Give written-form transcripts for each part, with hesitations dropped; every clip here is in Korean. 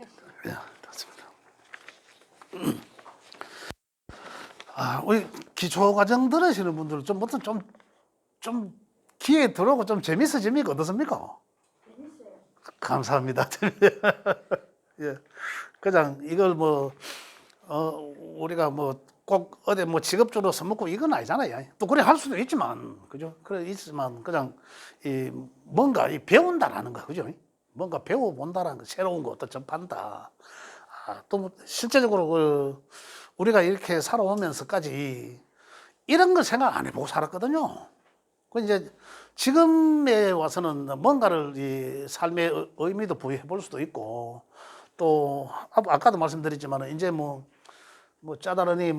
예, 좋습니다. 우리 기초 과정 들으시는 분들은 좀 귀에 들어오고 좀 재밌어집니까? 어떻습니까? 재밌어요. 감사합니다. 예. 그냥 이걸 우리가 꼭 어디 직업적으로 써먹고 이건 아니잖아요. 또 그래 할 수도 있지만, 그죠? 그래 있지만 그냥 뭔가 배운다라는 거, 그죠? 뭔가 배워본다라는 거, 새로운 거 또 접한다. 또 실제적으로 우리가 이렇게 살아오면서까지 이런 걸 생각 안 해보고 살았거든요. 그 이제 지금에 와서는 뭔가를 이 삶의 의미도 부여해 볼 수도 있고, 또 아까도 말씀드렸지만 이제 짜다르니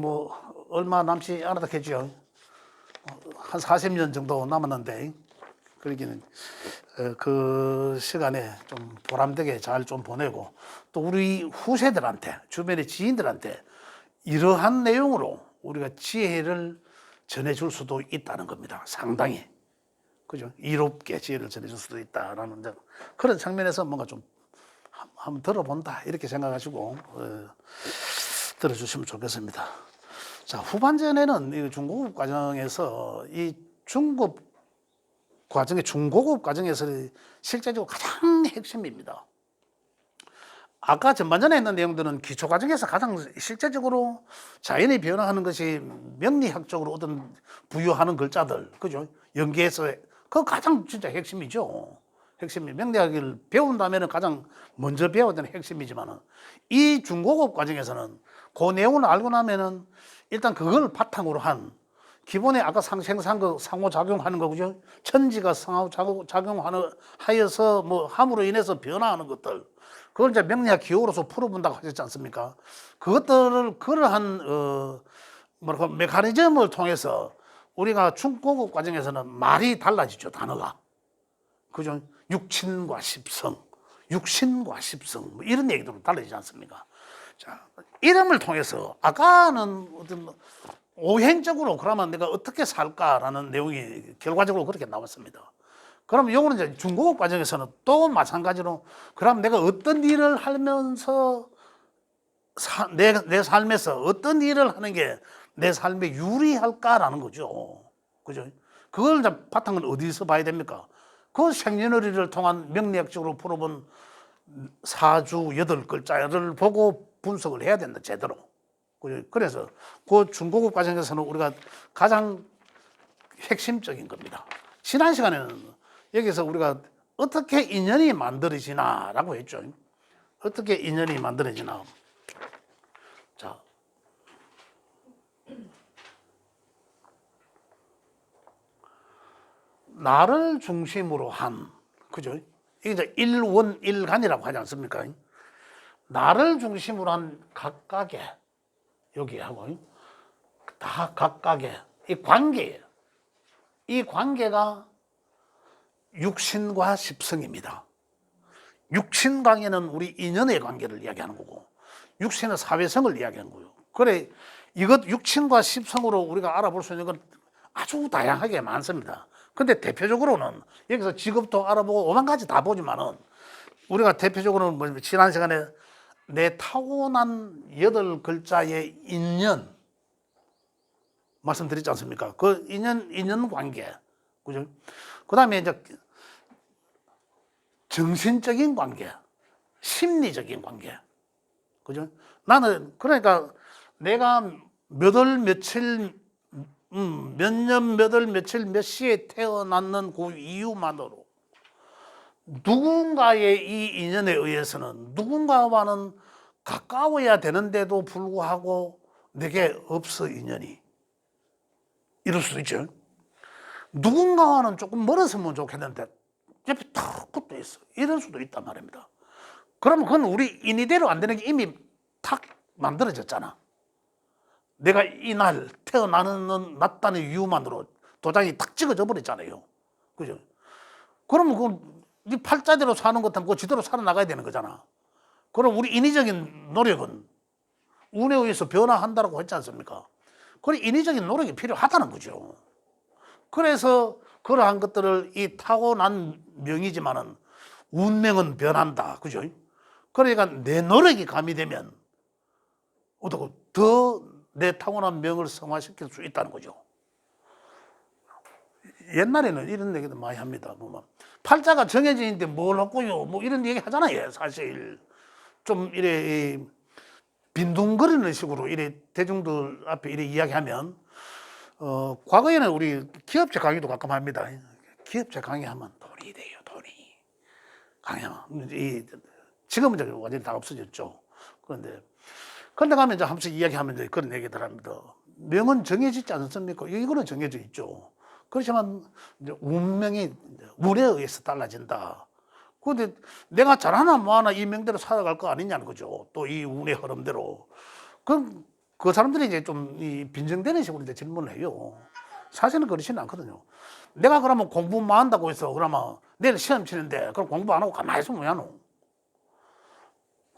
얼마 남지 않았다 했죠. 한 40년 정도 남았는데, 그러기는 그 시간에 좀 보람되게 잘 좀 보내고, 또 우리 후세들한테, 주변의 지인들한테 이러한 내용으로 우리가 지혜를 전해줄 수도 있다는 겁니다. 상당히. 그죠? 이롭게 지혜를 전해줄 수도 있다라는 그런 측면에서 뭔가 좀 한번 들어본다, 이렇게 생각하시고 들어주시면 좋겠습니다. 자, 후반전에는 이 중고급 과정에서 이 중고급 과정에서 실제적으로 가장 핵심입니다. 아까 전반전에 했는 내용들은 기초 과정에서 가장 실제적으로 자연이 변화하는 것이 명리학적으로 어떤 부유하는 글자들, 그죠? 연계해서 그 가장 진짜 핵심이죠. 핵심이 명리학을 배운다면 가장 먼저 배워야 되는 핵심이지만, 이 중고급 과정에서는 그 내용을 알고 나면은 일단 그걸 바탕으로 한 기본에 아까 상호작용하는 거죠. 천지가 상호작용하는 하여서 함으로 인해서 변화하는 것들, 그걸 이제 명리학 기호로서 풀어본다고 하셨지 않습니까? 그것들을 그러한 메커니즘을 통해서 우리가 중고급 과정에서는 말이 달라지죠, 단어가. 그죠? 육신과 십성 이런 얘기도 달라지지 않습니까? 자, 이름을 통해서 아까는 어떤 오행적으로 그러면 내가 어떻게 살까라는 내용이 결과적으로 그렇게 나왔습니다. 그럼 요거는 이제 중고급 과정에서는 또 마찬가지로, 그럼 내가 어떤 일을 하면서 내 삶에서 어떤 일을 하는 게 내 삶에 유리할까라는 거죠. 그죠? 그걸 이제 바탕은 어디서 봐야 됩니까? 그 생년월일을 통한 명리학적으로 풀어본 사주 8글자를 보고 분석을 해야 된다, 제대로. 그죠? 그래서 그 중고급 과정에서는 우리가 가장 핵심적인 겁니다. 지난 시간에는 여기서 우리가 어떻게 인연이 만들어지나라고 했죠. 어떻게 인연이 만들어지나. 자, 나를 중심으로 한, 그죠? 이게 이제 일원일간이라고 하지 않습니까? 나를 중심으로 한 각각의, 여기 하고 다 각각의 이 관계예요. 이 관계가 육신과 십성입니다. 육신 관계는 우리 인연의 관계를 이야기하는 거고, 육신은 사회성을 이야기하는 거예요. 그래, 이것 육신과 십성으로 우리가 알아볼 수 있는 건 아주 다양하게 많습니다. 근데 대표적으로는 여기서 직업도 알아보고 오만 가지 다 보지만은, 우리가 대표적으로는 지난 시간에 내 타고난 8글자의 인연 말씀드렸지 않습니까? 그 인연 관계, 그죠? 그 다음에 이제 정신적인 관계, 심리적인 관계, 그죠? 나는 그러니까 내가 몇 월 며칠 몇 년 몇 월 며칠 몇 시에 태어났는 그 이유만으로 누군가의 이 인연에 의해서는 누군가와는 가까워야 되는데도 불구하고 내게 없어, 인연이. 이럴 수도 있죠. 누군가와는 조금 멀었으면 좋겠는데 옆에 탁 붙어 있어. 이럴 수도 있단 말입니다. 그러면 그건 우리 인의대로 안 되는 게 이미 탁 만들어졌잖아. 내가 이날 태어나는 이유만으로 도장이 탁 찍어져 버렸잖아요. 그죠? 그러면 네 팔자대로 사는 것하면 그 지대로 살아나가야 되는 거잖아. 그럼 우리 인위적인 노력은 운에 의해서 변화한다고 했지 않습니까? 그래, 인위적인 노력이 필요하다는 거죠. 그래서 그러한 것들을 이 타고난 명이지만은 운명은 변한다. 그죠? 그러니까 내 노력이 가미되면 어떻게 더 내 타고난 명을 성화시킬 수 있다는 거죠. 옛날에는 이런 얘기도 많이 합니다. 뭐 팔자가 정해져 있는데 뭘 했고요, 뭐 이런 얘기 하잖아요. 사실 좀 이래 빈둥거리는 식으로 이래 대중들 앞에 이래 이야기하면 과거에는 우리 기업체 강의도 가끔 합니다. 기업체 강의하면 돈이 돼요, 돈이. 강의하면 지금은 이제 완전히 다 없어졌죠. 그런데 가면 이제 한 번씩 이야기하면 이제 그런 얘기들 합니다. 명은 정해지지 않습니까? 이거는 정해져 있죠. 그렇지만 이제 운명이 운에 의해서 달라진다. 그런데 내가 잘하나 뭐하나 이 명대로 살아갈 거 아니냐는 거죠. 또 이 운의 흐름대로. 그럼 그 사람들이 이제 좀 빈정되는 식으로 이제 질문을 해요. 사실은 그렇지는 않거든요. 내가 그러면 공부만 한다고 해서 그러면 내일 시험 치는데 그럼 공부 안 하고 가만히 있으면 뭐하노?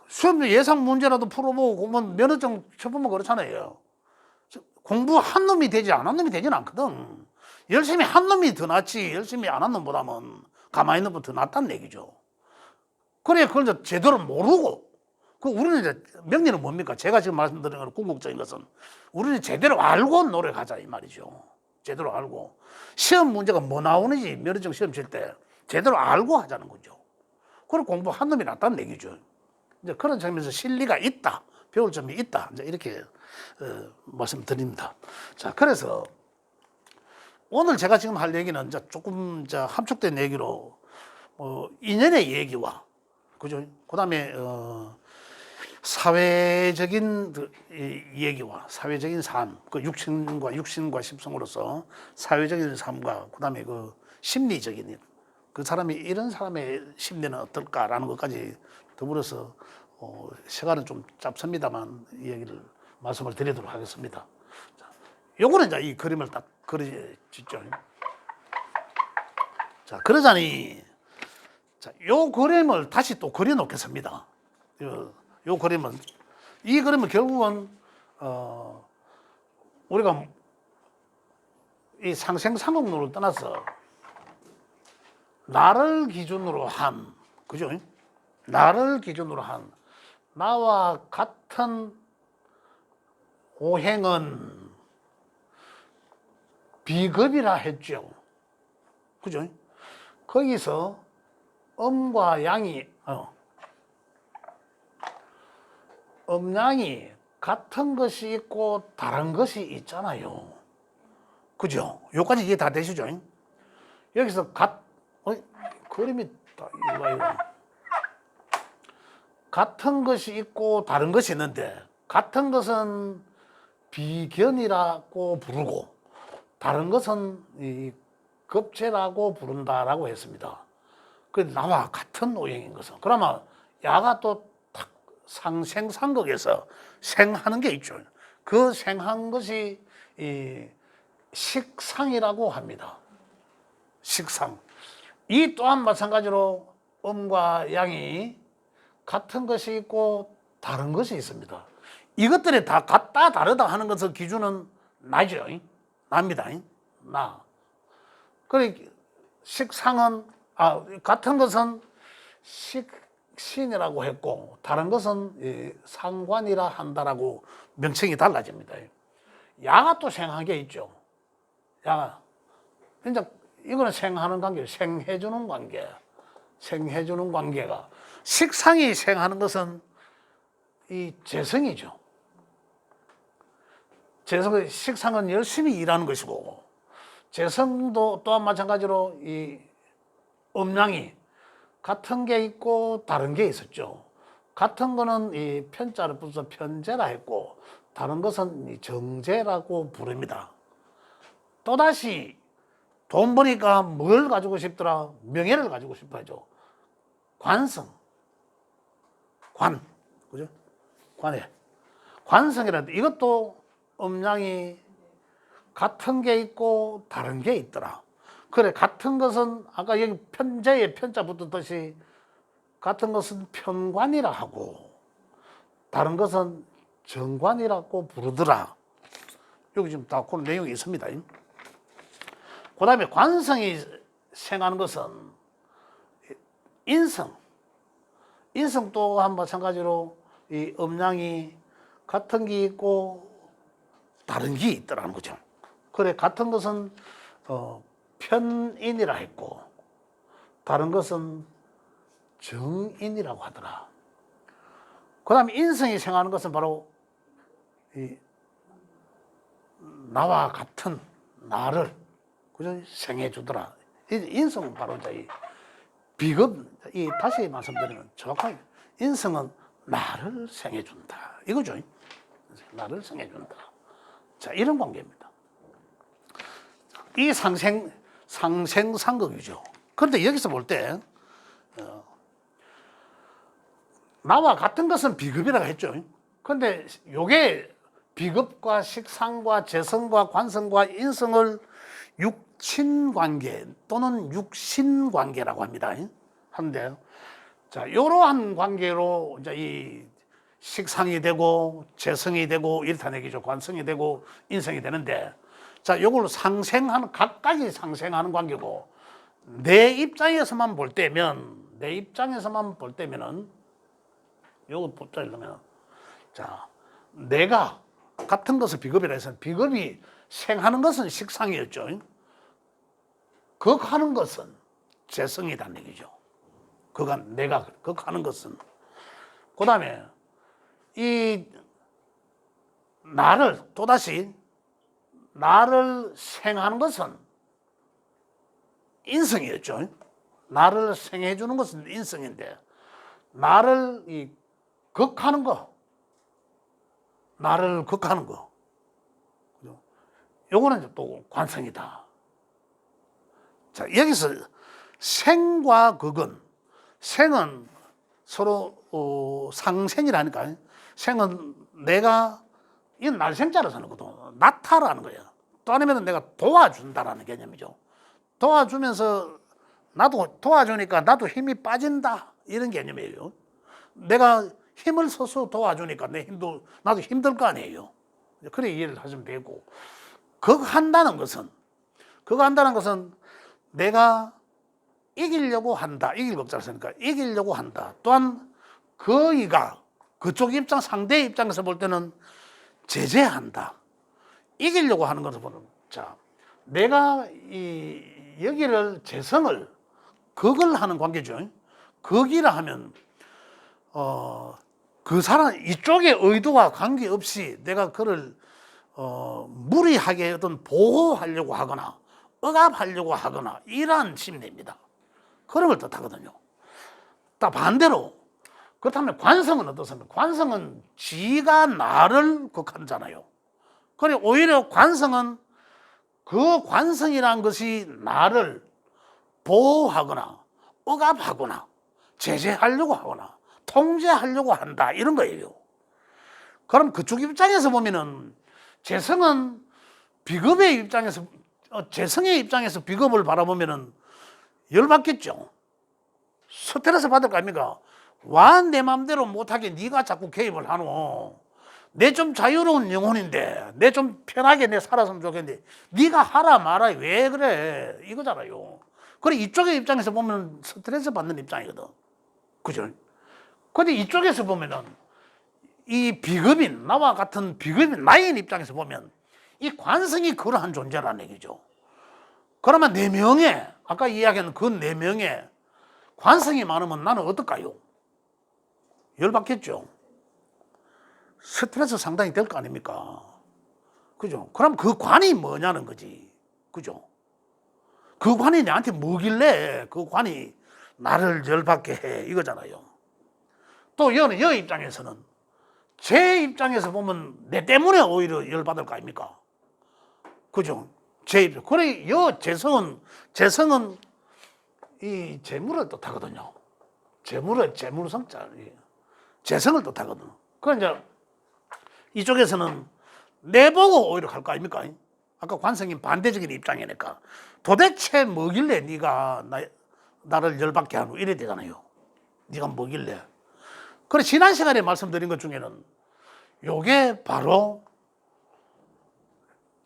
시험 예상 문제라도 풀어보고 그러면 면허증 쳐보면 그렇잖아요. 공부 한 놈이 되지 안 한 놈이 되지는 않거든. 열심히 한 놈이 더 낫지 열심히 안 한 놈보다는 가만히 있는 놈보다 더 낫다는 얘기죠. 그래 그걸 이제 제대로 모르고 우리는 이제 명리는 뭡니까? 제가 지금 말씀드린 건 궁극적인 것은 우리는 제대로 알고 노력하자 이 말이죠. 제대로 알고 시험 문제가 뭐 나오는지 면허증 시험 칠 때 제대로 알고 하자는 거죠. 그리고 공부 한 놈이 낫다는 얘기죠. 이제 그런 점에서 실리가 있다, 배울 점이 있다. 이제 이렇게 말씀드립니다. 자, 그래서 오늘 제가 지금 할 얘기는 이제 조금 이제 함축된 얘기로 인연의 얘기와 그죠? 그다음에 사회적인 얘기와 사회적인 삶, 그 육신과 십성으로서 사회적인 삶과 그다음에 그 심리적인 그 사람이 이런 사람의 심리는 어떨까라는 것까지 더불어서 시간은 좀 짧습니다만 이 얘기를 말씀을 드리도록 하겠습니다. 자, 요거는 이제 이 그림을 딱 그려지죠. 자, 그러자니 자, 요 그림을 다시 또 그려 놓겠습니다. 요 그림은 이 그림은 결국은 우리가 이 상생상업론을 떠나서 나를 기준으로 한 그죠? 나를 기준으로 한 나와 같은 오행은 비겁이라 했죠. 그죠? 거기서 음과 양이 음양이 같은 것이 있고 다른 것이 있잖아요. 그죠? 여기까지 이해 다 되시죠? 여기서 그림이 이거 같은 것이 있고 다른 것이 있는데 같은 것은 비견이라고 부르고 다른 것은 이 겁체라고 부른다라고 했습니다. 그 나와 같은 오행인 것은 그러면 야가 또 상생상극에서 생하는 게 있죠. 그 생한 것이 이 식상이라고 합니다. 식상. 이 또한 마찬가지로 음과 양이 같은 것이 있고 다른 것이 있습니다. 이것들이 다 같다 다르다 하는 것을 기준은 나죠. 납니다. 나. 그래 식상은 같은 것은 식신이라고 했고 다른 것은 상관이라 한다라고 명칭이 달라집니다. 야가 또 생한 게 있죠. 야가 그러니까 이거는 생하는 관계, 생해주는 관계, 생해주는 관계가 식상이 생하는 것은 이 재성이죠. 재성, 식상은 열심히 일하는 것이고 재성도 또한 마찬가지로 이 음양이 같은 게 있고 다른 게 있었죠. 같은 거는 이 편자를 붙여서 편재라 했고 다른 것은 이 정재라고 부릅니다. 또다시 돈 버니까 뭘 가지고 싶더라? 명예를 가지고 싶어 하죠. 관성. 그죠? 관해. 관성이라는데 이것도 음양이 같은 게 있고 다른 게 있더라. 그래, 같은 것은 아까 여기 편재에 편자 붙었듯이 같은 것은 편관이라 하고 다른 것은 정관이라고 부르더라. 여기 지금 다 그런 내용이 있습니다. 그 다음에 관성이 생하는 것은 인성. 인성 또한 마찬가지로 이 음양이 같은 게 있고 다른 게 있더라는 거죠. 그래 같은 것은 편인이라 했고 다른 것은 정인이라고 하더라. 그 다음에 인성이 생하는 것은 바로 이 나와 같은 나를 그저 생해 주더라. 인성은 바로 이 비급, 다시 말씀드리면 정확하게 인성은 나를 생해 준다. 이거죠. 나를 생해 준다. 자, 이런 관계입니다. 이 상생상극이죠. 그런데 여기서 볼 때, 나와 같은 것은 비급이라고 했죠. 그런데 요게 비급과 식상과 재성과 관성과 인성을 육친관계 또는 육신관계라고 합니다. 한데, 자, 이러한 관계로 이제 이 식상이 되고 재성이 되고 이렇다는 얘기죠. 관성이 되고 인성이 되는데, 자, 요걸 각각이 상생하는 관계고, 내 입장에서만 볼 때면은 요거 붙잡으려면, 자, 내가 같은 것을 비급이라 해서 비급이 생하는 것은 식상이었죠. 극하는 것은 재성이란 얘기죠. 내가 극하는 것은. 그 다음에 이 또다시 나를 생하는 것은 인성이었죠. 나를 생해 주는 것은 인성인데 나를 극하는 거, 요거는 또 관성이다. 자, 여기서 생과 극은, 생은 서로 상생이라니까. 생은 이건 날생자로 쓰는 거거든. 나타라는 거예요. 또 아니면 내가 도와준다라는 개념이죠. 도와주면서 도와주니까 나도 힘이 빠진다. 이런 개념이에요. 내가 힘을 써서 도와주니까 나도 힘들 거 아니에요. 그래 이해를 하시면 되고. 그거 한다는 것은 내가 이기려고 한다. 이길 법자를 쓰니까 이기려고 한다. 또한 상대의 입장에서 볼 때는 제재한다. 이기려고 하는 것을 보는. 자, 내가 여기를 재성을 극을 하는 관계죠. 극이라 하면 그 사람 이쪽의 의도와 관계없이 내가 그를 무리하게 어떤 보호하려고 하거나 억압하려고 하거나 이러한 심리입니다. 그런 걸 뜻하거든요. 딱 반대로 그렇다면 관성은 어떻습니까? 관성은 지가 나를 극하잖아요. 그래 오히려 관성은 그 관성이란 것이 나를 보호하거나 억압하거나 제재하려고 하거나 통제하려고 한다 이런 거예요. 그럼 그쪽 입장에서 보면은 재성의 입장에서 비급을 바라보면은 열받겠죠. 스트레스 받을 거 아닙니까? 내 맘대로 못하게 네가 자꾸 개입을 하노. 내 좀 자유로운 영혼인데 내 좀 편하게 내 살았으면 좋겠는데 네가 하라 마라 왜 그래 이거잖아요. 그래 이쪽의 입장에서 보면 스트레스 받는 입장이거든. 그죠? 근데 이쪽에서 보면은 이 비급인 나와 같은 비급인 나의 입장에서 보면 이 관성이 그러한 존재라는 얘기죠. 그러면 네 명의 아까 이야기한 그 네 명의 관성이 많으면 나는 어떨까요? 열받겠죠. 스트레스 상당히 될 거 아닙니까? 그죠? 그럼 그 관이 뭐냐는 거지. 그죠? 그 관이 나한테 뭐길래 그 관이 나를 열받게 해 이거잖아요. 또 여 입장에서는 제 입장에서 보면 내 때문에 오히려 열받을 거 아닙니까? 그죠? 제 입장. 그래 재성은 이 재물을 뜻하거든요. 재물성자 재성을 뜻하거든. 그럼 이제 이쪽에서는 내보고 오히려 갈 거 아닙니까? 아까 관성인 반대적인 입장이니까 도대체 뭐길래 네가 나를 열받게 하고 이래 되잖아요. 네가 뭐길래. 그래 지난 시간에 말씀드린 것 중에는 요게 바로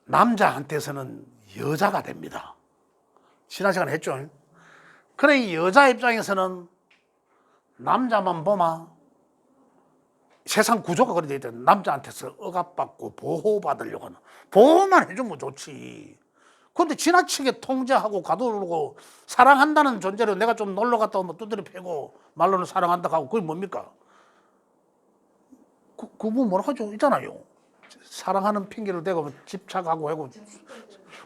남자한테서는 여자가 됩니다. 지난 시간에 했죠. 그래 이 여자 입장에서는 남자만 보면 세상 구조가 그렇게 돼 있다. 남자한테서 억압받고 보호받으려고 하는. 보호만 해주면 좋지. 근데 지나치게 통제하고 가두고 사랑한다는 존재로 내가 좀 놀러 갔다 오면 두드려 패고 말로는 사랑한다 하고 그게 뭡니까? 그분 뭐라 하죠? 있잖아요. 사랑하는 핑계를 대고 집착하고 하고.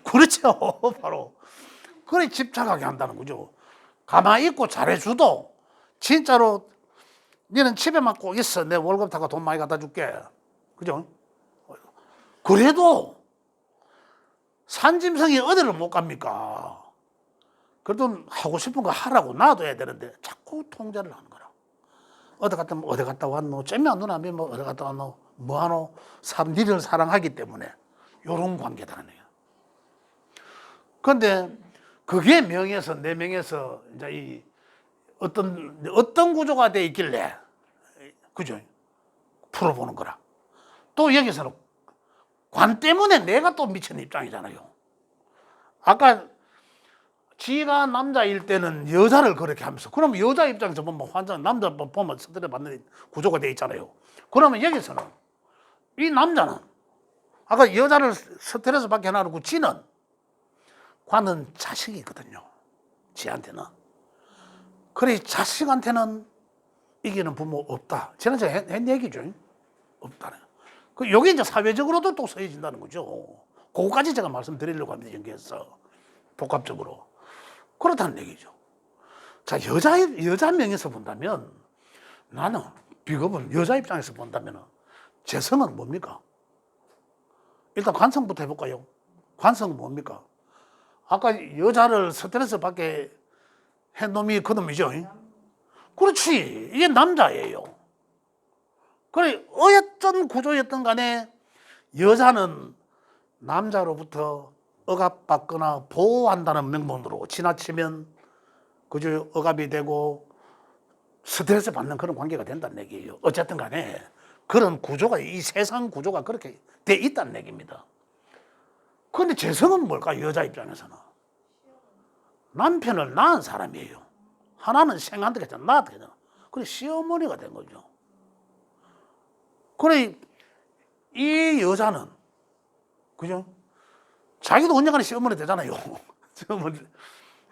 그렇죠. 바로. 그래 집착하게 한다는 거죠. 가만히 있고 잘해줘도 진짜로 너는 집에만 꼭 있어. 내 월급 타고 돈 많이 갖다 줄게. 그죠? 그래도 산짐승이 어디를 못 갑니까? 그래도 하고 싶은 거 하라고 놔둬야 되는데 자꾸 통제를 하는 거라. 어디 갔다 왔노? 잼면 누나 뭐 어디 갔다 왔노? 뭐하노? 니를 사랑하기 때문에 요런 관계다는 거예요. 그런데 그게 명에서 내 명에서 이제 이 어떤 구조가 돼 있길래 그죠? 풀어보는 거라. 또 여기서는 관 때문에 내가 또 미치는 입장이잖아요. 아까 지가 남자일 때는 여자를 그렇게 하면서 그러면 여자 입장에서 보면 환장 남자 보면 스트레스 받는 구조가 돼 있잖아요. 그러면 여기서는 이 남자는 아까 여자를 스트레스 받게 해놔놓고 지는 관은 자식이거든요. 지한테는. 그래 자식한테는 이기는 부모 없다. 지난주에 한 얘기죠. 없다는. 요게 이제 사회적으로도 또 서해진다는 거죠. 그거까지 제가 말씀드리려고 합니다. 연계해서. 복합적으로. 그렇다는 얘기죠. 자, 여자 명에서 본다면 나는 비겁은 여자 입장에서 본다면 재성은 뭡니까? 일단 관성부터 해볼까요? 관성은 뭡니까? 아까 여자를 스트레스 받게 한 놈이 그 놈이죠. 그렇지. 이게 남자예요. 그래, 어떤 구조였던 간에 여자는 남자로부터 억압받거나 보호한다는 명분으로 지나치면 그저 억압이 되고 스트레스 받는 그런 관계가 된다는 얘기예요. 어쨌든 간에 그런 구조가 이 세상 구조가 그렇게 돼 있다는 얘기입니다. 그런데 재성은 뭘까? 여자 입장에서는 남편을 낳은 사람이에요. 하나는 생한테 했잖아. 낳았다 했잖아. 그래 시어머니가 된 거죠. 그래 이 여자는 그죠? 자기도 언젠가는 시어머니 되잖아요.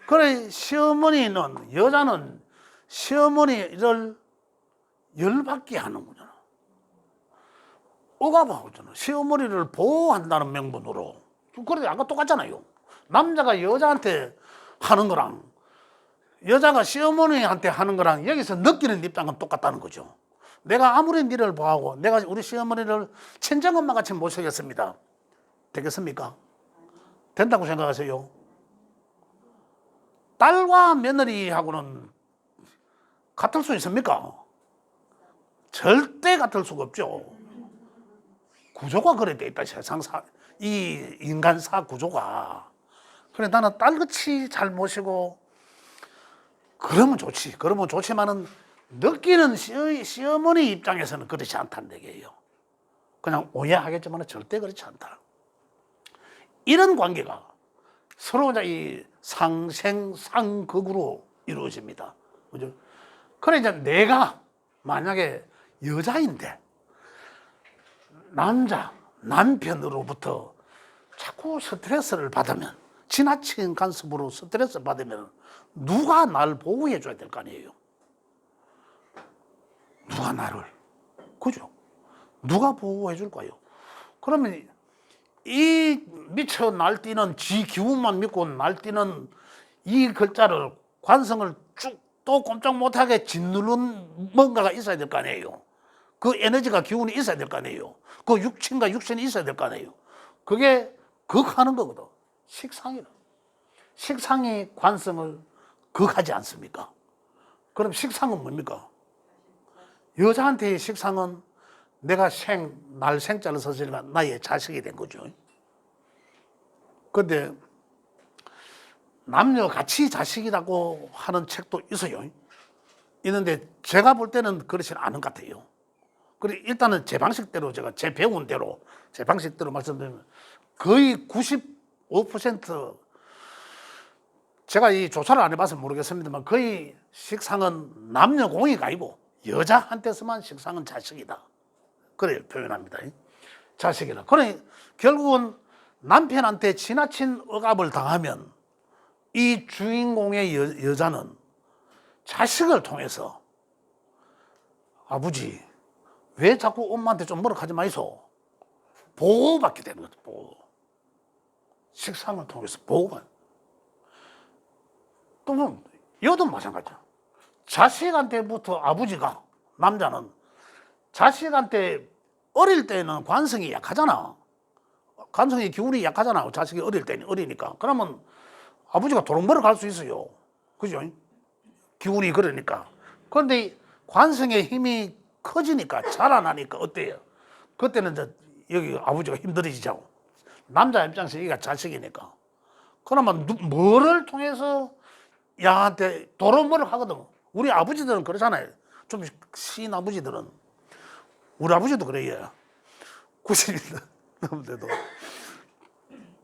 그래 시어머니는 여자는 시어머니를 열받게 하는 거잖아. 억압하고잖아. 시어머니를 보호한다는 명분으로. 그래 아까 똑같잖아요. 남자가 여자한테 하는 거랑 여자가 시어머니한테 하는 거랑 여기서 느끼는 입장은 똑같다는 거죠. 내가 아무리 니를 보호하고 내가 우리 시어머니를 친정엄마 같이 모시겠습니다. 되겠습니까? 된다고 생각하세요? 딸과 며느리하고는 같을 수 있습니까? 절대 같을 수가 없죠. 구조가 그래 돼 있다. 세상사 이 인간사 구조가. 그래 나는 딸같이 잘 모시고 그러면 좋지. 그러면 좋지만은 느끼는 시어머니 입장에서는 그렇지 않다는 얘기예요. 그냥 오해하겠지만 절대 그렇지 않다. 이런 관계가 서로 이 상생상극으로 이루어집니다. 그죠? 그래 이제 내가 만약에 여자인데 남편으로부터 자꾸 스트레스를 받으면 지나친 간섭으로 스트레스 받으면 누가 날 보호해 줘야 될 거 아니에요. 누가 나를 그죠? 누가 보호해 줄까요? 그러면 이 미쳐 날뛰는 지 기운만 믿고 날뛰는 이 글자를 관성을 쭉 또 꼼짝 못하게 짓누른 뭔가가 있어야 될 거 아니에요. 그 에너지가 기운이 있어야 될 거 아니에요. 그 육친과 육신이 있어야 될 거 아니에요. 그게 극하는 거거든. 식상이라. 식상이 관성을 극하지 않습니까? 그럼 식상은 뭡니까? 여자한테의 식상은 내가 날 생자를 썼으니까 나의 자식이 된 거죠. 그런데 남녀 같이 자식이라고 하는 책도 있어요. 있는데 제가 볼 때는 그렇지는 않은 것 같아요. 그래 일단은 제 방식대로 제 배운 대로 제 방식대로 말씀드리면 거의 95% 제가 이 조사를 안 해봐서 모르겠습니다만 거의 식상은 남녀 공이가 아니고 여자한테서만 식상은 자식이다. 그래 표현합니다. 자식이라. 그러니 결국은 남편한테 지나친 억압을 당하면 이 주인공의 여자는 자식을 통해서 아버지 왜 자꾸 엄마한테 좀 뭐라 하지 마이소. 보호받게 되는 거죠. 보호. 식상을 통해서 보호받. 또 뭐 여도 마찬가지야. 자식한테부터 아버지가 남자는 자식한테 어릴 때는 관성이 약하잖아. 관성의 기운이 약하잖아. 자식이 어릴 때는 어리니까. 그러면 아버지가 도롱벌을 갈 수 있어요. 그죠? 기운이 그러니까. 그런데 관성의 힘이 커지니까 자라나니까 어때요? 그때는 이제 여기 아버지가 힘들어지자고. 남자 입장에서 여기가 자식이니까. 그러면 뭐를 통해서 야한테 도롱벌을 하거든. 우리 아버지들은 그러잖아요. 좀 시인 아버지들은. 우리 아버지도 그래요. 90년 넘는데도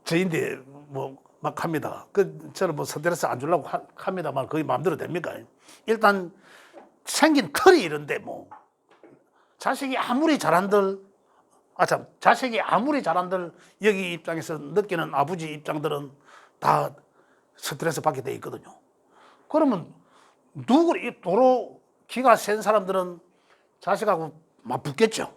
저인데 뭐 막 합니다. 저는 뭐 스트레스 안 주려고 합니다만 거의 마음대로 됩니까? 일단 생긴 털이 이런데 뭐 자식이 아무리 잘한들 자식이 아무리 잘한들 여기 입장에서 느끼는 아버지 입장들은 다 스트레스 받게 돼 있거든요. 그러면 도로 기가 센 사람들은 자식하고 막 붙겠죠.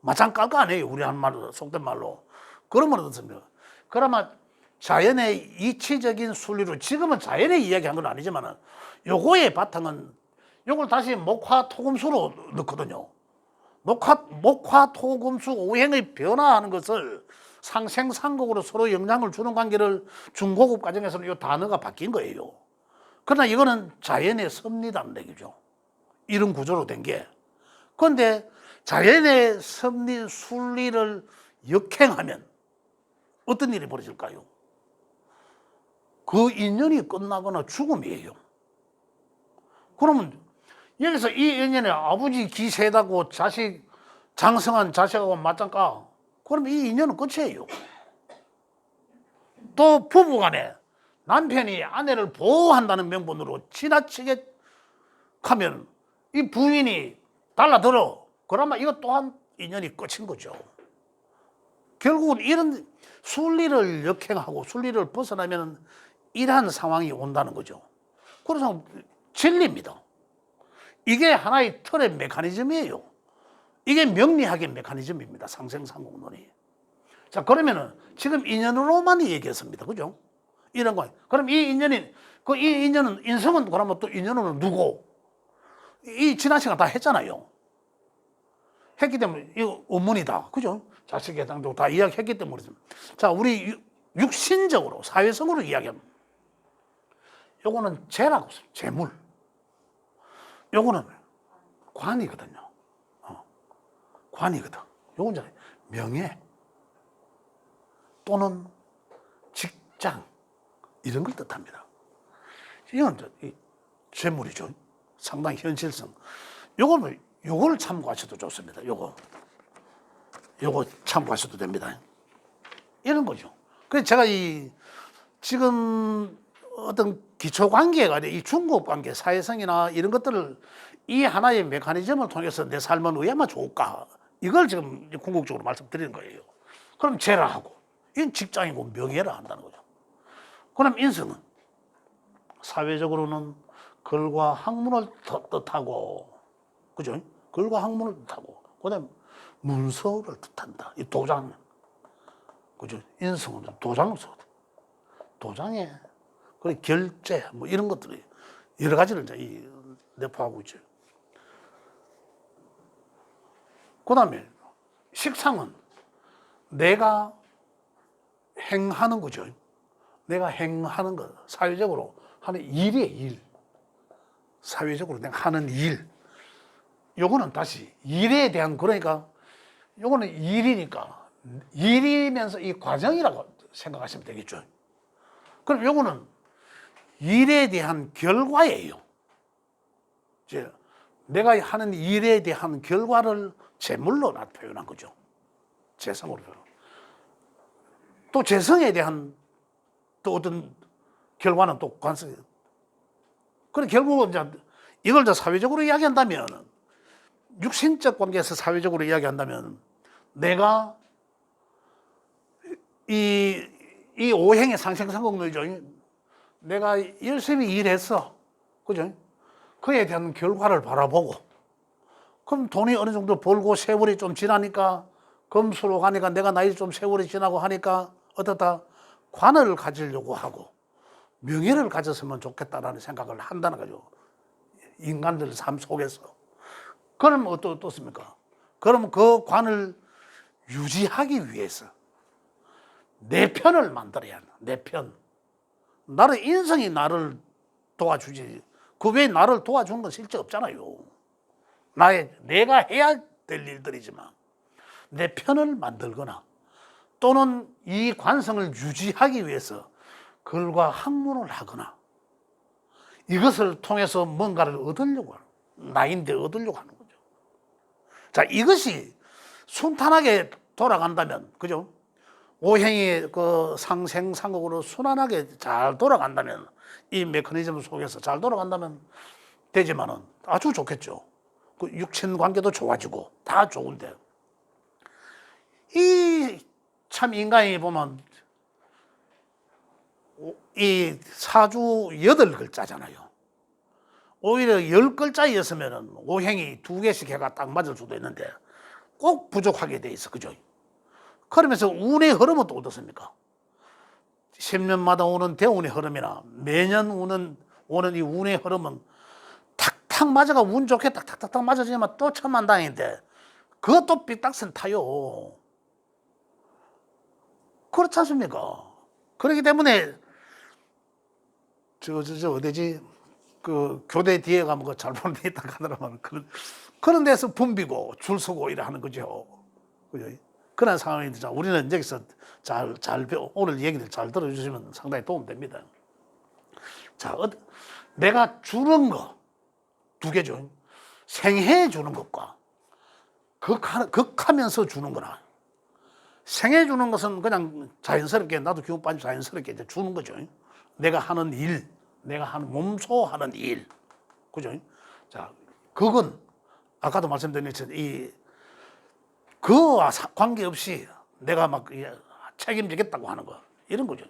마찬 깔거 아니에요. 우리 한 말로, 속된 말로. 그러면 어떻습니까? 그러면 자연의 이치적인 순리로, 지금은 자연의 이야기한 건 아니지만, 요거의 바탕은, 요걸 다시 목화토금수로 넣거든요. 목화토금수 오행의 변화하는 것을 상생상극으로 서로 영향을 주는 관계를 중고급 과정에서는 이 단어가 바뀐 거예요. 그러나 이거는 자연의 섭리라는 얘기죠. 이런 구조로 된 게. 그런데 자연의 섭리, 순리를 역행하면 어떤 일이 벌어질까요? 그 인연이 끝나거나 죽음이에요. 그러면 여기서 이 인연에 아버지 기 세다고 자식, 장성한 자식하고 맞짱까? 그럼 이 인연은 끝이에요. 또 부부간에 남편이 아내를 보호한다는 명분으로 지나치게 하면 이 부인이 달라들어. 그러면 이것 또한 인연이 끝인 거죠. 결국은 이런 순리를 역행하고 순리를 벗어나면 이러한 상황이 온다는 거죠. 그래서 진리입니다. 이게 하나의 틀의 메커니즘이에요. 이게 명리학의 메커니즘입니다. 상생상공론이. 자, 그러면은 지금 인연으로만 얘기했습니다. 그죠? 이런 거. 그럼 이 인연은 인성은 그러면 또 인연으로 누구? 이 지난 시간 다 했잖아요. 했기 때문에 이거 원문이다. 그죠? 자식에 해당되고 다 이야기했기 때문에. 자, 우리 육신적으로, 사회성으로 이야기합니다. 요거는 재라고 써요. 재물. 요거는 관이거든요. 관이거든. 요건 이제 명예 또는 직장 이런 걸 뜻합니다. 이건 이제 재물이죠. 상당히 현실성. 요걸 참고하셔도 좋습니다. 요거 참고하셔도 됩니다. 이런 거죠. 그래서 제가 지금 어떤 기초 관계가 이 중급 관계, 사회성이나 이런 것들을 이 하나의 메커니즘을 통해서 내 삶은 왜야만 좋을까? 이걸 지금 궁극적으로 말씀드리는 거예요. 그럼 재라 하고, 이건 직장이고 명예라 한다는 거죠. 그럼 인성은 사회적으로는 글과 학문을 뜻하고, 그죠? 글과 학문을 뜻하고, 그다음 문서를 뜻한다. 이 도장, 그죠? 인성은 도장을 써. 도장에 그리고 결제 뭐 이런 것들이 여러 가지를 이제 내포하고 있죠. 그다음에 식상은 내가 행하는 거죠. 내가 행하는 것, 사회적으로 하는 일이에요, 일. 사회적으로 내가 하는 일. 요거는 다시 일에 대한, 그러니까 요거는 일이니까 일이면서 이 과정이라고 생각하시면 되겠죠. 그럼 요거는 일에 대한 결과예요. 이제 내가 하는 일에 대한 결과를 재물로 표현한 거죠. 재성으로 표현. 또 재성에 대한 또 어떤 결과는 또 관습. 그래 결국은 이제 이걸 저 사회적으로 이야기한다면, 육신적 관계에서 사회적으로 이야기한다면, 내가 이 오행의 상생상곡론이죠. 내가 열심히 일했어, 그죠? 그에 대한 결과를 바라보고, 그럼 돈이 어느 정도 벌고 세월이 좀 지나니까, 검수로 가니까 내가 나이 좀 세월이 지나고 하니까 어떻다, 관을 가지려고 하고 명예를 가졌으면 좋겠다라는 생각을 한다는 거죠. 인간들 삶 속에서. 그럼 어떻습니까? 그럼 그 관을 유지하기 위해서 내 편을 만들어야 한다. 내 편. 나의 인성이 나를 도와주지, 그 외에 나를 도와주는 건 실제 없잖아요. 내가 해야 될 일들이지만 내 편을 만들거나 또는 이 관성을 유지하기 위해서 글과 학문을 하거나 이것을 통해서 뭔가를 얻으려고 하는, 나인데 얻으려고 하는 거죠. 자, 이것이 순탄하게 돌아간다면, 그죠? 오행이 그 상생상극으로 순환하게 잘 돌아간다면, 이 메커니즘 속에서 잘 돌아간다면 되지만은 아주 좋겠죠. 그 육친 관계도 좋아지고 다 좋은데, 이 참 인간이 보면 이 사주 8글자잖아요. 오히려 10글자였으면 오행이 2개씩 해가 딱 맞을 수도 있는데 꼭 부족하게 돼 있어, 그죠? 그러면서 운의 흐름은 또 어떻습니까? 10년마다 오는 대운의 흐름이나 매년 오는 이 운의 흐름은 탁탁 맞아가 운 좋게 탁탁탁 맞아지면 또 천만다행인데 그것도 삐딱선 타요. 그렇지 않습니까? 그렇기 때문에 어디지? 그 교대 뒤에 가면 그 잘 보는 데 있다 하더라면 그런 데서 붐비고 줄 서고 이래 하는 거죠. 그죠? 그런 상황이죠. 우리는 여기서 오늘 얘기를 잘 들어주시면 상당히 도움됩니다. 자, 내가 주는 거 2개죠. 생해 주는 것과 극하면서 주는 거나. 생해 주는 것은 그냥 자연스럽게, 나도 기운 빠지면 자연스럽게 이제 주는 거죠. 내가 하는 일, 내가 하는 몸소 하는 일, 그죠? 자, 그건 아까도 말씀드린 것처럼 그와 관계없이 내가 막 책임지겠다고 하는 거, 이런 거죠.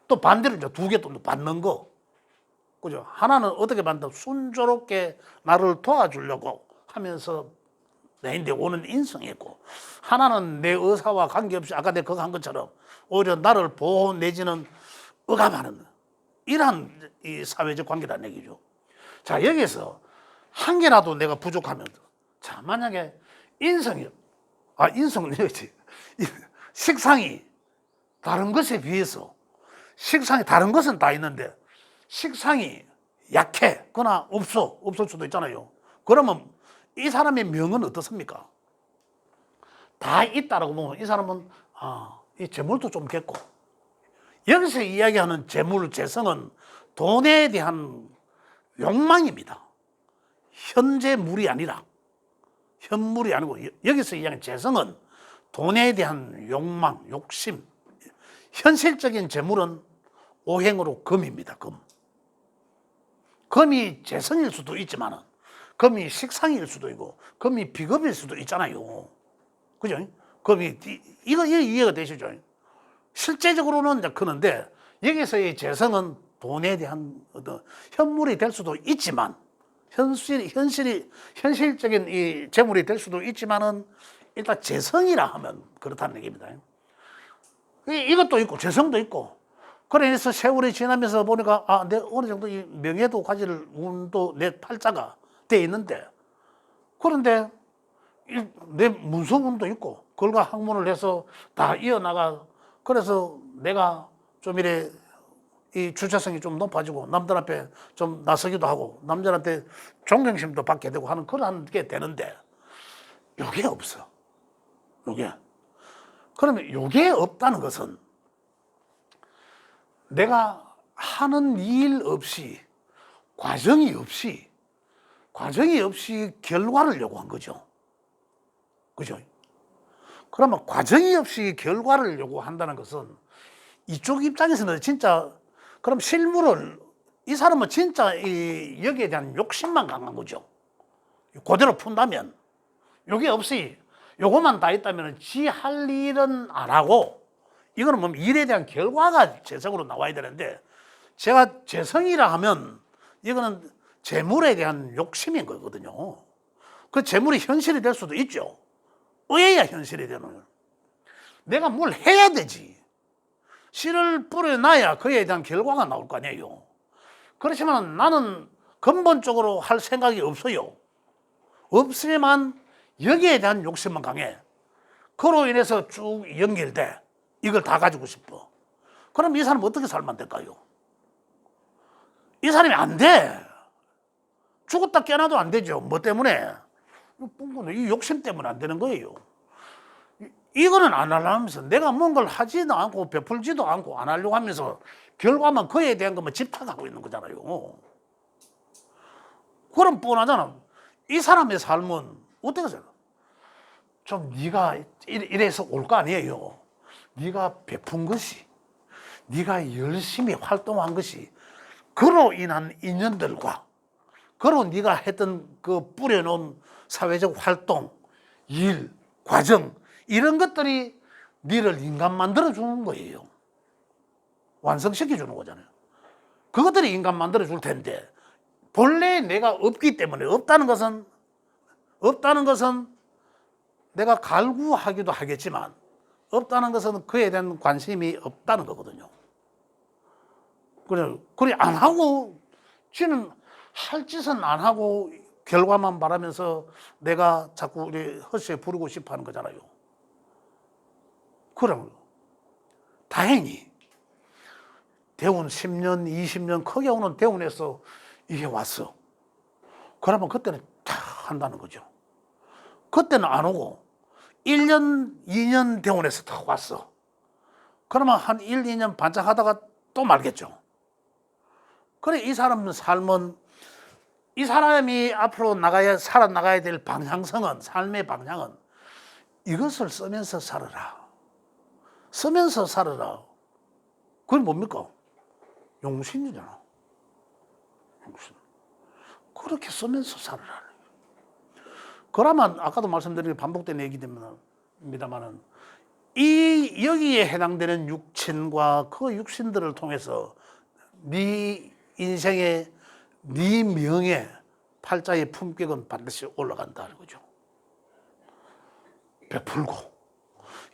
또 반대로 이제 2개 또 받는 거, 그죠? 하나는 어떻게 받는다? 순조롭게 나를 도와주려고 하면서 내인데 오는 인성이 있고, 하나는 내 의사와 관계없이 아까 내가 그거 한 것처럼 오히려 나를 보호 내지는 억압하는 이러한 이 사회적 관계라는 얘기죠. 자, 여기서 한 개라도 내가 부족하면, 자, 만약에 인성은 여기지. 식상이 다른 것에 비해서, 식상이 다른 것은 다 있는데 식상이 약해,거나 없을 수도 있잖아요. 그러면 이 사람의 명은 어떻습니까? 다 있다라고 보면 이 사람은 이 재물도 좀 겠고, 여기서 이야기하는 재물, 재성은 돈에 대한 욕망입니다. 현재물이 아니라, 현물이 아니고, 여기서 이야기하는 재성은 돈에 대한 욕망, 욕심. 현실적인 재물은 오행으로 금입니다. 금이 재성일 수도 있지만은 금이 식상일 수도 있고 금이 비금일 수도 있잖아요. 그죠? 금이 이거 이해가 되시죠? 실제적으로는 이제 그런데 여기서의 재성은 돈에 대한 어떤 현물이 될 수도 있지만, 현실적인 이 재물이 될 수도 있지만은 일단 재성이라 하면 그렇다는 얘기입니다. 이것도 있고 재성도 있고, 그래서 세월이 지나면서 보니까 내 어느 정도 이 명예도 가질 운도 내 팔자가 돼 있는데, 그런데 내 문서운도 있고 글과 학문을 해서 다 이어나가, 그래서 내가 좀 이래 이 주체성이 좀 높아지고 남들 앞에 좀 나서기도 하고 남들한테 존경심도 받게 되고 하는 그런 게 되는데, 요게 없어. 요게. 그러면 요게 없다는 것은 내가 하는 일 없이, 과정이 없이 결과를 요구한 거죠. 그죠? 그러면 과정이 없이 결과를 요구한다는 것은 이쪽 입장에서는 진짜 그럼 실물을 이 사람은 진짜 이 여기에 대한 욕심만 강한 거죠. 그대로 푼다면 요게 없이 요것만 다 있다면 지 할 일은 안 하고 이거는 뭐 일에 대한 결과가 재성으로 나와야 되는데 제가 재성이라 하면 이거는 재물에 대한 욕심인 거거든요. 그 재물이 현실이 될 수도 있죠. 의해야 현실이 되는 거예요. 내가 뭘 해야 되지. 씨를 뿌려놔야 그에 대한 결과가 나올 거 아니에요. 그렇지만 나는 근본적으로 할 생각이 없어요. 없으면 여기에 대한 욕심만 강해. 그로 인해서 쭉 연결돼. 이걸 다 가지고 싶어. 그럼 이 사람은 어떻게 살면 될까요? 이 사람이 안 돼. 죽었다 깨어나도 안 되죠. 뭐 때문에? 이 욕심 때문에 안 되는 거예요. 이거는 안 하려면서 내가 뭔가를 하지도 않고 베풀지도 않고 안 하려고 하면서 결과만 그에 대한 것만 집착하고 있는 거잖아요. 그럼 뻔하잖아. 이 사람의 삶은 어떻게 생각해? 좀 네가 이래서 올 거 아니에요. 네가 베푼 것이, 네가 열심히 활동한 것이 그로 인한 인연들과 그로 네가 했던 그 뿌려놓은 사회적 활동, 일, 과정 이런 것들이 네를 인간 만들어 주는 거예요. 완성시켜 주는 거잖아요. 그것들이 인간 만들어 줄 텐데 본래 내가 없기 때문에 없다는 것은 내가 갈구하기도 하겠지만 없다는 것은 그에 대한 관심이 없다는 거거든요. 그래 안 하고 지는 할 짓은 안 하고 결과만 바라면서 내가 자꾸 우리 허시에 부르고 싶어 하는 거잖아요. 그럼 다행히 대운 10년, 20년 크게 오는 대운에서 이게 왔어. 그러면 그때는 탁 한다는 거죠. 그때는 안 오고 1년, 2년 대운에서 탁 왔어. 그러면 한 1, 2년 반짝하다가 또 말겠죠. 그래 이 사람 삶은 이 사람이 앞으로 살아나가야 될 방향성은 삶의 방향은 이것을 쓰면서 살아라. 쓰면서 살아라. 그게 뭡니까? 용신이잖아. 용신. 그렇게 쓰면서 살아라. 그러면 아까도 말씀드린 게 반복된 얘기입니다만은 이 여기에 해당되는 육신과 그 육신들을 통해서 네 인생의 네 명예 팔자의 품격은 반드시 올라간다는 거죠. 베풀고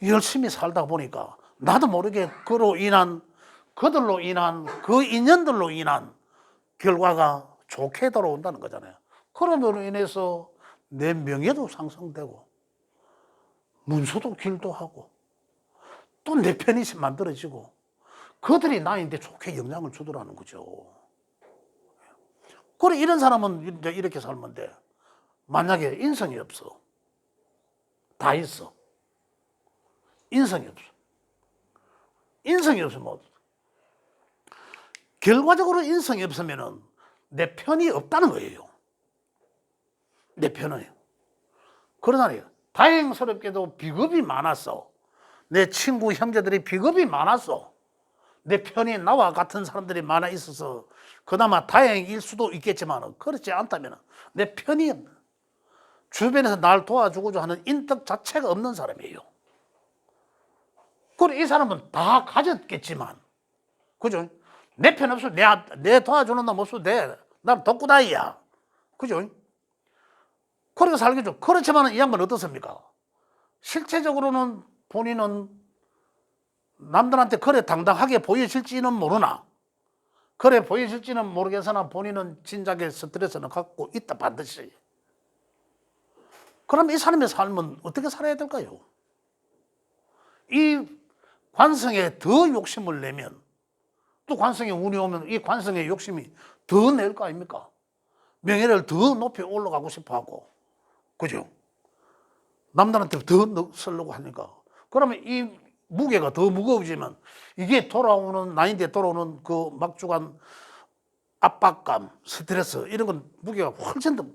열심히 살다 보니까 나도 모르게 그들로 인한 그 인연들로 인한 결과가 좋게 돌아온다는 거잖아요. 그러므로 인해서 내 명예도 상승되고 문서도 길도하고 또 내 편이 만들어지고 그들이 나한테 좋게 영향을 주더라는 거죠. 그래 이런 사람은 이제 이렇게 살면 돼. 만약에 인성이 없어. 다 있어. 인성이 없어. 인성이 없으면 결과적으로 인성이 없으면은 내 편이 없다는 거예요. 내 편은. 그러잖아요. 다행스럽게도 비겁이 많았어. 내 친구 형제들이 비겁이 많았어. 내 편이 나와 같은 사람들이 많아 있어서 그나마 다행일 수도 있겠지만 그렇지 않다면 내 편이 주변에서 날 도와주고자 하는 인덕 자체가 없는 사람이에요. 그래 이 사람은 다 가졌겠지만 그죠? 내 편 없어 내 도와주는 놈 없어 난 덕구다이야. 그죠? 그렇게 살겠죠. 그렇지만 이 양반은 어떻습니까? 실제적으로는 본인은 남들한테 그래 당당하게 보여질지는 모르나 그래 보여질지는 모르겠으나 본인은 진작에 스트레스는 갖고 있다 반드시. 그럼 이 사람의 삶은 어떻게 살아야 될까요? 이 관성에 더 욕심을 내면 또 관성에 운이 오면 이 관성의 욕심이 더 낼 거 아닙니까? 명예를 더 높이 올라가고 싶어 하고 그죠? 남들한테 더 쓰려고 하니까 그러면 이 무게가 더 무거워지면 이게 나인데 돌아오는 그 막중한 압박감, 스트레스 이런 건 무게가 훨씬 더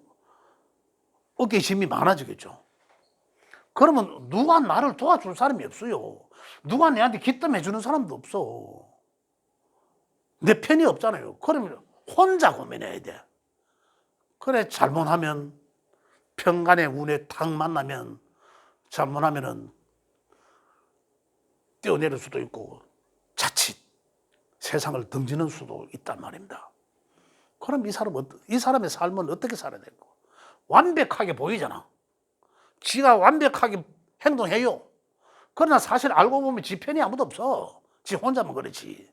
어깨에 힘이 많아지겠죠. 그러면 누가 나를 도와줄 사람이 없어요. 누가 내한테 기뜸해 주는 사람도 없어. 내 편이 없잖아요. 그러면 혼자 고민해야 돼. 그래, 잘못하면 평간의 운에 탁 만나면 잘못하면은 뛰어내릴 수도 있고 자칫 세상을 등지는 수도 있단 말입니다. 그럼 이 사람의 삶은 어떻게 살아야 되고? 완벽하게 보이잖아. 지가 완벽하게 행동해요. 그러나 사실 알고 보면 지 편이 아무도 없어. 지 혼자만 그렇지.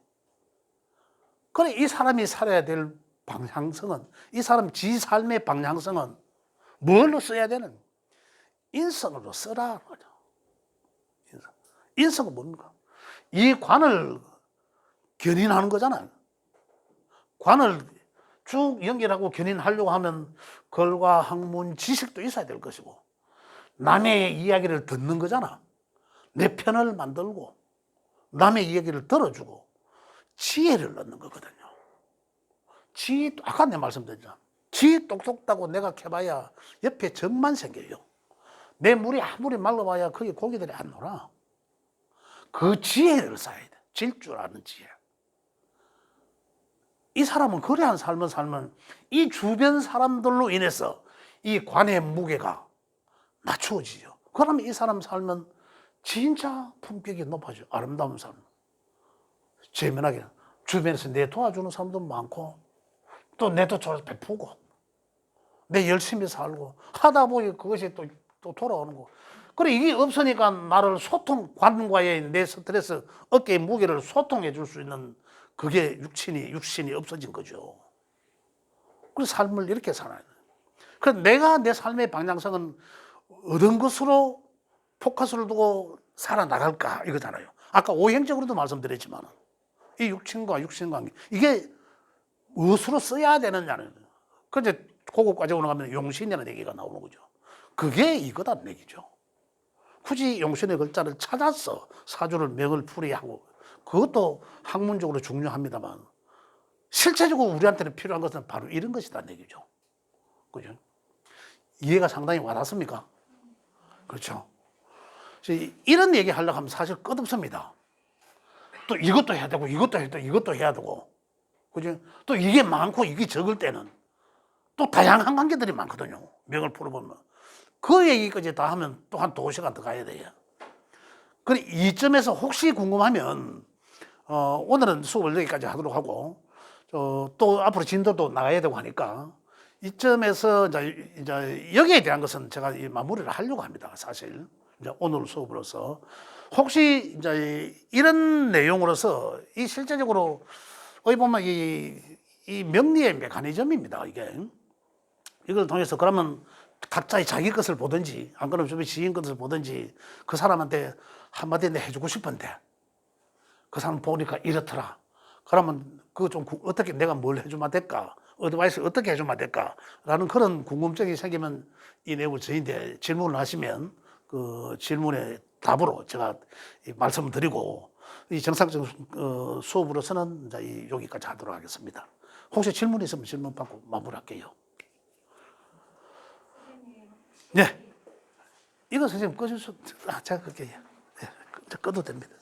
그래, 이 사람이 살아야 될 방향성은, 이 사람 지 삶의 방향성은 뭘로 써야 되는? 인성으로 써라. 인성은 뭡니까? 이 관을 견인하는 거잖아요. 관을 쭉 연결하고 견인하려고 하면 글과 학문, 지식도 있어야 될 것이고, 남의 이야기를 듣는 거잖아. 내 편을 만들고 남의 이야기를 들어주고 지혜를 넣는 거거든요. 아까 내 말씀드렸잖아. 지 똑똑하고 내가 캐봐야 옆에 적만 생겨요. 내 물이 아무리 말라봐야 거기 고기들이 안 놀아. 그 지혜를 쌓아야 돼. 질 줄 아는 지혜. 이 사람은 그러한 삶을 살면 이 주변 사람들로 인해서 이 관의 무게가 낮추어지죠. 그러면 이 사람 삶은 진짜 품격이 높아져. 아름다운 삶. 재미나게 주변에서 내 도와주는 사람도 많고 또 내도 베푸고 내 열심히 살고 하다 보니 그것이 또 돌아오는 거. 그래, 이게 없으니까 나를 관과의 내 스트레스, 어깨의 무게를 소통해 줄 수 있는 그게 육신이 없어진 거죠. 그래서 삶을 이렇게 살아야 돼. 그래서 내가 내 삶의 방향성은 어떤 것으로 포커스를 두고 살아나갈까 이거잖아요. 아까 오행적으로도 말씀드렸지만 이 육신과 육신관계 이게 무엇으로 써야 되느냐는 그런데 그거까지 올라가면 용신이라는 얘기가 나오는 거죠. 그게 이거다는 얘기죠. 굳이 용신의 글자를 찾아서 사주를 명을 풀이하고 그것도 학문적으로 중요합니다만 실제적으로 우리한테는 필요한 것은 바로 이런 것이다는 얘기죠. 그죠? 이해가 상당히 와닿습니까? 그렇죠. 이런 얘기 하려고 하면 사실 끝없습니다. 또 이것도 해야 되고 이것도 해야 되고 이것도 해야 되고 그죠? 또 이게 많고 이게 적을 때는 또 다양한 관계들이 많거든요. 명을 풀어보면 그 얘기까지 다 하면 또 한 2시간 더 가야 돼요. 그래, 이점에서 혹시 궁금하면 오늘은 수업을 여기까지 하도록 하고 또 앞으로 진도도 나가야 되고 하니까 이점에서 이제 여기에 대한 것은 제가 마무리를 하려고 합니다. 사실 이제 오늘 수업으로서 혹시 이제 이런 내용으로서 이 실제적으로 어디 보면 이 명리의 메커니즘입니다. 이걸 통해서 그러면 각자의 자기 것을 보든지 안 그러면 주변 지인 것을 보든지 그 사람한테 한마디 해주고 싶은데 그 사람 보니까 이렇더라. 그러면 그거 좀 어떻게 내가 뭘 해주면 될까? 어드바이스 어떻게 해주면 될까? 라는 그런 궁금증이 생기면 이 내용을 저희한테 질문을 하시면 그 질문의 답으로 제가 말씀을 드리고 이 정상적인 수업으로서는 이제 여기까지 하도록 하겠습니다. 혹시 질문 있으면 질문 받고 마무리할게요. 네. 이거 선생님 꺼주셔. 제가 그렇게 네, 꺼도 됩니다.